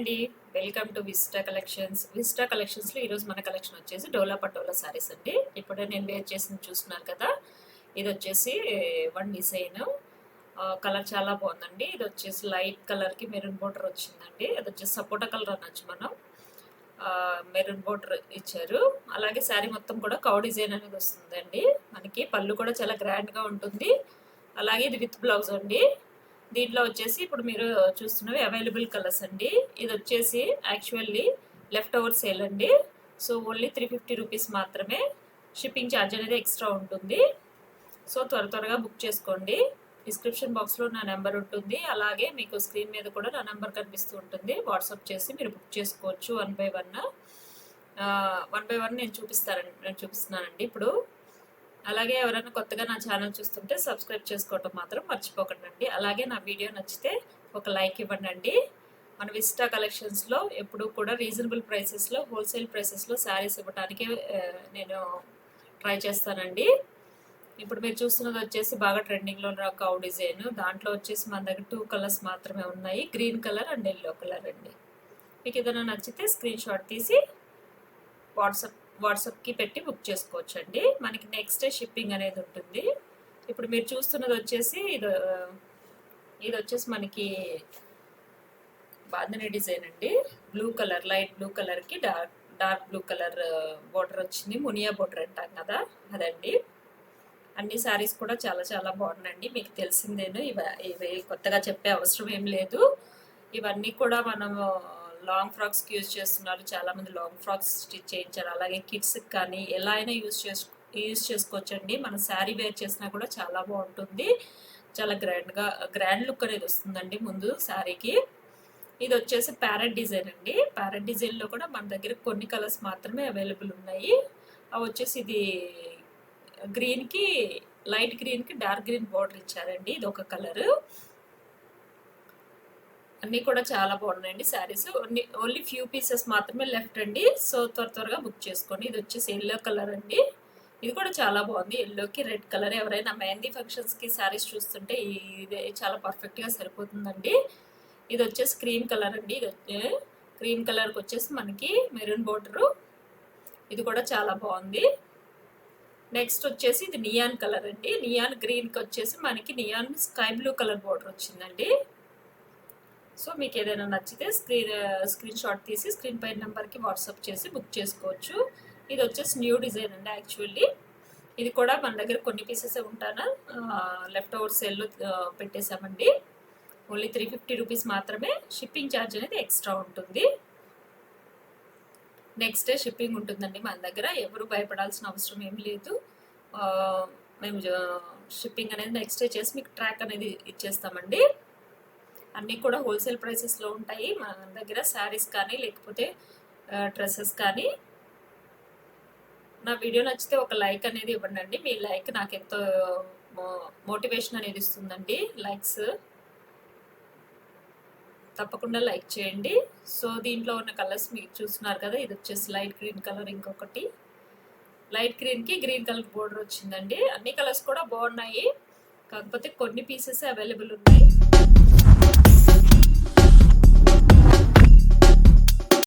అండి, welcome to Vista Collections. Vista కలెక్షన్స్లో ఈరోజు మన కలెక్షన్ వచ్చేసి డోలా పటోలా సారీస్ అండి. ఇప్పుడే నేను వేర్ చేసింది చూస్తున్నారు కదా, ఇది వచ్చేసి వన్ డిజైన్. కలర్ చాలా బాగుందండి. ఇది వచ్చేసి లైట్ కలర్కి మెరూన్ బోర్డర్ వచ్చిందండి. అది వచ్చేసి సపోటా కలర్ అనొచ్చు మనం. మెరూన్ బోర్డర్ ఇచ్చారు. అలాగే శారీ మొత్తం కూడా కౌ డిజైన్ అనేది వస్తుందండి. మనకి పళ్ళు కూడా చాలా గ్రాండ్గా ఉంటుంది. అలాగే ఇది విత్ బ్లౌజ్ అండి. దీంట్లో వచ్చేసి ఇప్పుడు మీరు చూస్తున్నవి అవైలబుల్ కలర్స్ అండి. ఇది వచ్చేసి యాక్చువల్లీ లెఫ్ట్ ఓవర్ సేల్ అండి. సో ఓన్లీ 350 రూపీస్ మాత్రమే. షిప్పింగ్ ఛార్జ్ అనేది ఎక్స్ట్రా ఉంటుంది. సో త్వరగా బుక్ చేసుకోండి. డిస్క్రిప్షన్ బాక్స్లో నా నెంబర్ ఉంటుంది. అలాగే మీకు స్క్రీన్ మీద కూడా నా నెంబర్ కనిపిస్తూ ఉంటుంది. వాట్సాప్ చేసి మీరు బుక్ చేసుకోవచ్చు. వన్ బై వన్ నేను చూపిస్తున్నానండి ఇప్పుడు. అలాగే ఎవరైనా కొత్తగా నా ఛానల్ చూస్తుంటే సబ్స్క్రైబ్ చేసుకోవటం మాత్రం మర్చిపోకండి. అలాగే నా వీడియో నచ్చితే ఒక లైక్ ఇవ్వండి. మన విస్టా కలెక్షన్స్లో ఎప్పుడు కూడా రీజనబుల్ ప్రైసెస్లో, హోల్సేల్ ప్రైసెస్లో శారీస్ ఇవ్వడానికి నేను ట్రై చేస్తానండి. ఇప్పుడు మీరు చూస్తున్నది వచ్చేసి బాగా ట్రెండింగ్లో ఉన్న కౌ డిజైన్. దాంట్లో వచ్చేసి మన దగ్గర 2 కలర్స్ మాత్రమే ఉన్నాయి, green colour and yellow colour అండి. మీకు ఏదైనా నచ్చితే స్క్రీన్ షాట్ తీసి వాట్సాప్కి పెట్టి బుక్ చేసుకోవచ్చు అండి. మనకి నెక్స్ట్ డే షిప్పింగ్ అనేది ఉంటుంది. ఇప్పుడు మీరు చూస్తున్నది వచ్చేసి ఇది వచ్చేసి మనకి బాంధని డిజైన్ అండి. బ్లూ కలర్, లైట్ బ్లూ కలర్కి డార్క్ బ్లూ కలర్ బోర్డర్ వచ్చింది. మునియా బోర్డర్ అంటాం కదా, అదండి. అన్ని శారీస్ కూడా చాలా చాలా బాగున్నాయండి. మీకు తెలిసిందేను, ఇవి కొత్తగా చెప్పే అవసరం ఏం లేదు. ఇవన్నీ కూడా మనము లాంగ్ ఫ్రాక్స్కి యూజ్ చేస్తున్నారు. చాలామంది లాంగ్ ఫ్రాక్స్ స్టిచ్ చేయించారు. అలాగే కిడ్స్కి కానీ ఎలా అయినా యూజ్ చేసుకోవచ్చండి. మనం శారీ వేర్ చేసినా కూడా చాలా బాగుంటుంది. చాలా గ్రాండ్ లుక్ అనేది వస్తుందండి ముందు శారీకి. ఇది వచ్చేసి ప్యారెట్ డిజైన్ అండి. ప్యారెట్ డిజైన్లో కూడా మన దగ్గర కొన్ని కలర్స్ మాత్రమే అవైలబుల్ ఉన్నాయి. అవి వచ్చేసి ఇది గ్రీన్కి, లైట్ గ్రీన్కి డార్క్ గ్రీన్ బార్డర్ ఇచ్చారండి. ఇది ఒక కలరు. అన్నీ కూడా చాలా బాగున్నాయండి శారీస్. ఓన్లీ ఫ్యూ పీసెస్ మాత్రమే లెఫ్ట్ అండి. సో త్వరగా బుక్ చేసుకోండి. ఇది వచ్చేసి ఎల్లో కలర్ అండి. ఇది కూడా చాలా బాగుంది. ఎల్లోకి రెడ్ కలర్. ఎవరైనా మెహందీ ఫంక్షన్స్కి శారీస్ చూస్తుంటే ఇది చాలా పర్ఫెక్ట్గా సరిపోతుందండి. ఇది వచ్చేసి క్రీమ్ కలర్ అండి. ఇది క్రీమ్ కలర్కి వచ్చేసి మనకి మెరూన్ బోర్డరు. ఇది కూడా చాలా బాగుంది. నెక్స్ట్ వచ్చేసి ఇది నియాన్ కలర్ అండి. నియాన్ గ్రీన్కి వచ్చేసి మనకి neon sky blue colour border వచ్చిందండి. సో మీకు ఏదైనా నచ్చితే స్క్రీన్ షాట్ తీసి స్క్రీన్ పైన నెంబర్కి వాట్సాప్ చేసి బుక్ చేసుకోవచ్చు. ఇది వచ్చేసి న్యూ డిజైన్ అండి. యాక్చువల్లీ ఇది కూడా మన దగ్గర కొన్ని పీసెస్ ఉంటాను, లెఫ్ట్ ఓవర్ సేల్లో పెట్టేశామండి. ఓన్లీ 350 రూపీస్ మాత్రమే. షిప్పింగ్ ఛార్జ్ అనేది ఎక్స్ట్రా ఉంటుంది. నెక్స్ట్ డే షిప్పింగ్ ఉంటుందండి మన దగ్గర. ఎవరు భయపడాల్సిన అవసరం ఏం లేదు. మేము షిప్పింగ్ అనేది నెక్స్ట్ డే చేసి మీకు ట్రాక్ అనేది ఇచ్చేస్తామండి. అన్నీ కూడా హోల్సేల్ ప్రైసెస్లో ఉంటాయి మన దగ్గర. శారీస్ కానీ లేకపోతే డ్రెస్సెస్ కానీ. నా వీడియో నచ్చితే ఒక లైక్ అనేది ఇవ్వండి. మీ లైక్ నాకు ఎంతో మోటివేషన్ అనేది ఇస్తుందండి. లైక్స్ తప్పకుండా లైక్ చేయండి. సో దీంట్లో ఉన్న కలర్స్ మీకు చూస్తున్నారు కదా, ఇది వచ్చేసి లైట్ గ్రీన్ కలర్, ఇంకొకటి లైట్ గ్రీన్కి గ్రీన్ కలర్ బోర్డర్ వచ్చిందండి. అన్ని కలర్స్ కూడా బాగున్నాయి, కాకపోతే కొన్ని పీసెస్ అవైలబుల్ ఉన్నాయి.